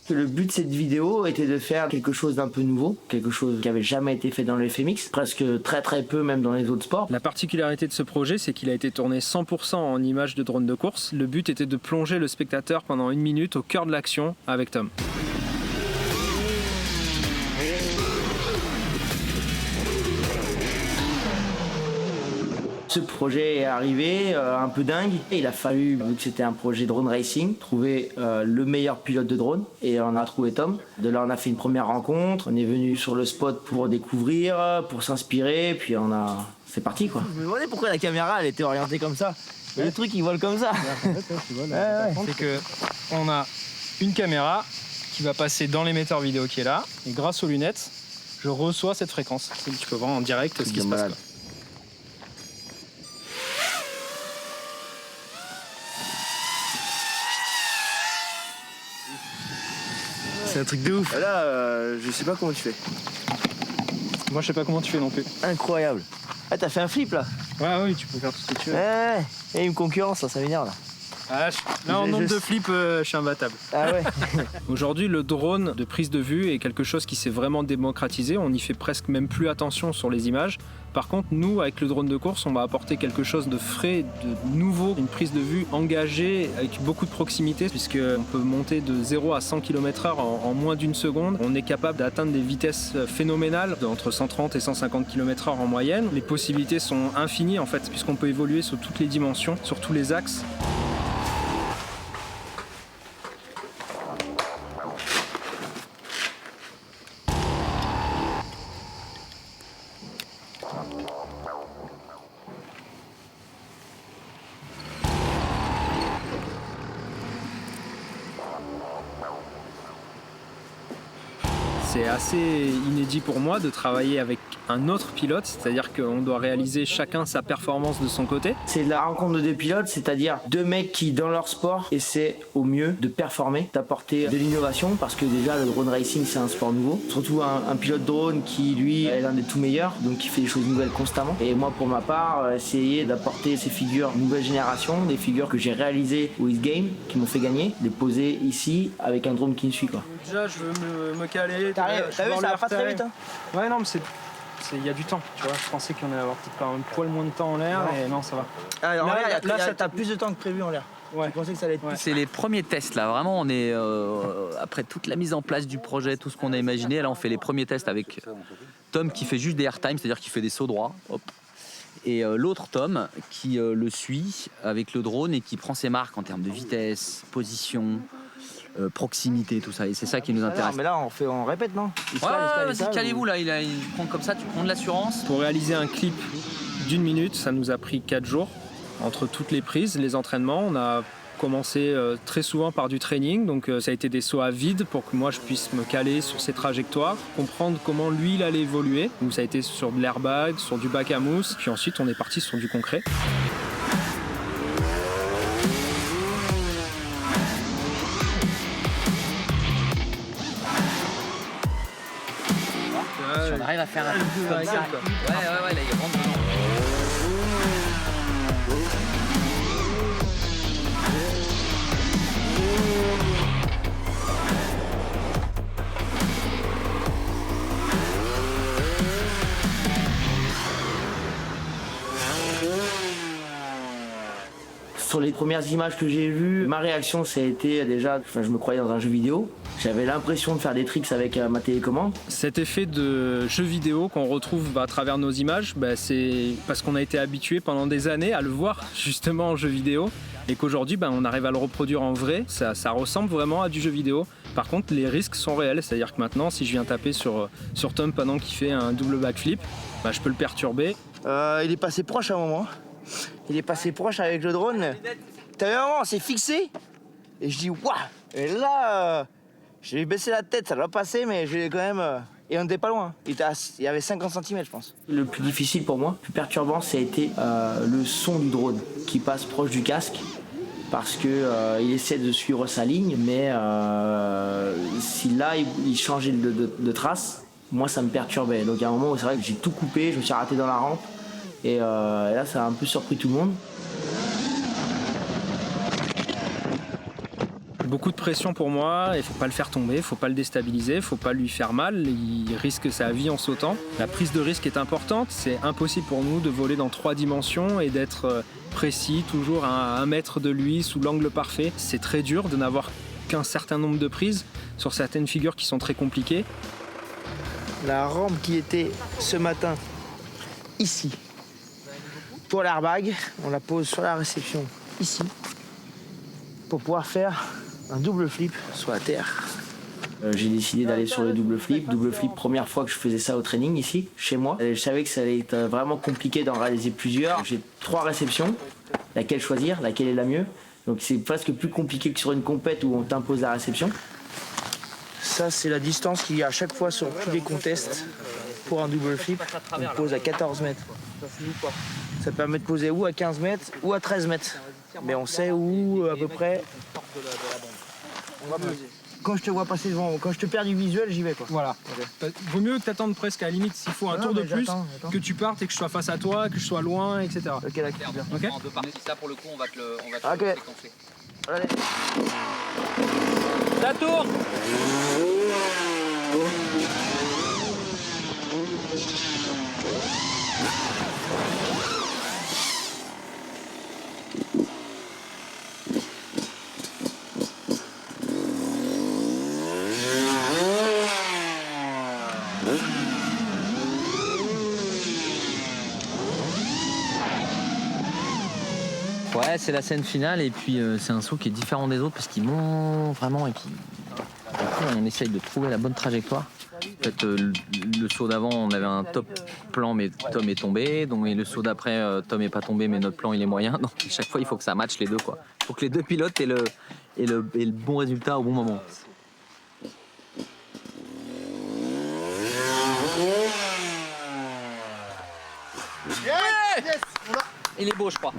Le but de cette vidéo était de faire quelque chose d'un peu nouveau, quelque chose qui avait jamais été fait dans le FMX, presque très peu même dans les autres sports. La particularité de ce projet, c'est qu'il a été tourné 100% en images de drone de course. Le but était de plonger le spectateur pendant 1 minute au cœur de l'action avec Tom. Ce projet est arrivé un peu dingue. Il a fallu, vu que c'était un projet drone racing, trouver le meilleur pilote de drone. Et on a trouvé Tom. De là, on a fait une première rencontre. On est venu sur le spot pour découvrir, pour s'inspirer. Puis c'est parti quoi. Je me demandais pourquoi la caméra elle était orientée comme ça. Le truc il vole comme ça. C'est que on a une caméra qui va passer dans l'émetteur vidéo qui est là. Et grâce aux lunettes, je reçois cette fréquence. Tu peux voir en direct ce qui se passe là. C'est un truc de ouf. Là, je sais pas comment tu fais. Moi, je sais pas comment tu fais non plus. Incroyable. Ah, t'as fait un flip là? Ouais, oui, tu peux faire tout ce que tu veux. Et il me concurrence, ça m'énerve là. Là, en nombre de flips, je suis imbattable. Ah ouais. Aujourd'hui, le drone de prise de vue est quelque chose qui s'est vraiment démocratisé. On n'y fait presque même plus attention sur les images. Par contre, nous, avec le drone de course, on va apporter quelque chose de frais, de nouveau, une prise de vue engagée avec beaucoup de proximité, puisqu'on peut monter de 0 à 100 km/h en moins d'une seconde. On est capable d'atteindre des vitesses phénoménales, entre 130 et 150 km/h en moyenne. Les possibilités sont infinies en fait, puisqu'on peut évoluer sur toutes les dimensions, sur tous les axes. C'est assez inédit pour moi de travailler avec un autre pilote, c'est-à-dire qu'on doit réaliser chacun sa performance de son côté. C'est la rencontre de deux pilotes, c'est-à-dire deux mecs qui, dans leur sport, essaient au mieux de performer, d'apporter de l'innovation, parce que déjà le drone racing c'est un sport nouveau. Surtout un pilote drone qui, lui, est l'un des tout meilleurs, donc qui fait des choses nouvelles constamment. Et moi, pour ma part, essayer d'apporter ces figures nouvelle génération, des figures que j'ai réalisées au X-Game, qui m'ont fait gagner, les poser ici avec un drone qui me suit, quoi. Déjà, je veux me caler. T'as vu, ça va pas très vite, hein. Ouais, non, mais il y a du temps, tu vois. Je pensais qu'on allait avoir peut-être un poil moins de temps en l'air, mais non, ça va. Ah, là, t'as plus de temps que prévu en l'air. Ouais. Je pensais que ça allait être plus. C'est les premiers tests là, vraiment on est après toute la mise en place du projet, tout ce qu'on a imaginé, là on fait les premiers tests avec Tom qui fait juste des airtime, c'est-à-dire qu'il fait des sauts droits, hop. Et l'autre Tom qui le suit avec le drone et qui prend ses marques en termes de vitesse, position, proximité, tout ça, et c'est ça qui nous intéresse. Non, mais là on répète, non? Vas-y, calez-vous là, il prend comme ça, tu prends de l'assurance. Pour réaliser un clip d'1 minute, ça nous a pris 4 jours. Entre toutes les prises, les entraînements, on a commencé très souvent par du training, donc ça a été des sauts à vide pour que moi je puisse me caler sur ses trajectoires, comprendre comment lui il allait évoluer. Donc ça a été sur de l'airbag, sur du bac à mousse, puis ensuite on est parti sur du concret. Si on arrive à faire un truc comme ça, ouais, là il rentre dedans. Sur les premières images que j'ai vues, ma réaction ça a été déjà, je me croyais dans un jeu vidéo. J'avais l'impression de faire des tricks avec ma télécommande. Cet effet de jeu vidéo qu'on retrouve à travers nos images, c'est parce qu'on a été habitué pendant des années à le voir justement en jeu vidéo et qu'aujourd'hui on arrive à le reproduire en vrai. Ça ressemble vraiment à du jeu vidéo. Par contre, les risques sont réels, c'est-à-dire que maintenant, si je viens taper sur Tom pendant qu'il fait un double backflip, bah, je peux le perturber. Il est passé proche à un moment. Il est passé proche avec le drone. T'as vu un moment, on s'est fixé. Et je dis, waouh! Et là, j'ai baissé la tête, ça doit passer, mais j'ai quand même. Et on n'était pas loin. Il y avait 50 cm, je pense. Le plus difficile pour moi, le plus perturbant, ça a été le son du drone qui passe proche du casque. Parce que il essaie de suivre sa ligne, mais si là il changeait de trace, moi ça me perturbait. Donc à un moment où c'est vrai que j'ai tout coupé, je me suis raté dans la rampe, et là ça a un peu surpris tout le monde. Beaucoup de pression pour moi, il faut pas le faire tomber, il faut pas le déstabiliser, il faut pas lui faire mal, il risque sa vie en sautant. La prise de risque est importante, c'est impossible pour nous de voler dans 3 dimensions et d'être précis, toujours à 1 mètre de lui, sous l'angle parfait. C'est très dur de n'avoir qu'un certain nombre de prises sur certaines figures qui sont très compliquées. La rampe qui était ce matin ici pour l'airbag, on la pose sur la réception ici pour pouvoir faire un double flip sur la terre. J'ai décidé d'aller sur le double flip. Double flip, première fois que je faisais ça au training ici, chez moi. Et je savais que ça allait être vraiment compliqué d'en réaliser plusieurs. J'ai 3 réceptions, laquelle choisir, laquelle est la mieux. Donc c'est presque plus compliqué que sur une compète où on t'impose la réception. Ça, c'est la distance qu'il y a à chaque fois sur tous les contests pour un double flip. On pose à 14 mètres. Ça permet de poser ou à 15 mètres ou à 13 mètres. Mais on sait où à peu près. Quand je te vois passer devant, quand je te perds du visuel, j'y vais quoi. Voilà. Okay. Vaut mieux que tu attendes presque à la limite s'il faut un tour de plus, j'attends. Que tu partes et que je sois face à toi, que je sois loin, etc. Ok, d'accord. Okay. En 2 parties, ça pour le coup, on va te le okay. déclencher. Allez. Ça tourne. Ouais, c'est la scène finale et puis c'est un saut qui est différent des autres parce qu'il monte vraiment et puis on essaye de trouver la bonne trajectoire. En fait, le saut d'avant, on avait un top plan mais Tom est tombé, donc et le saut d'après, Tom est pas tombé mais notre plan il est moyen. Donc à chaque fois, il faut que ça matche les deux quoi. Il faut que les deux pilotes aient le bon résultat au bon moment. Yeah, yes. Il est beau, je crois.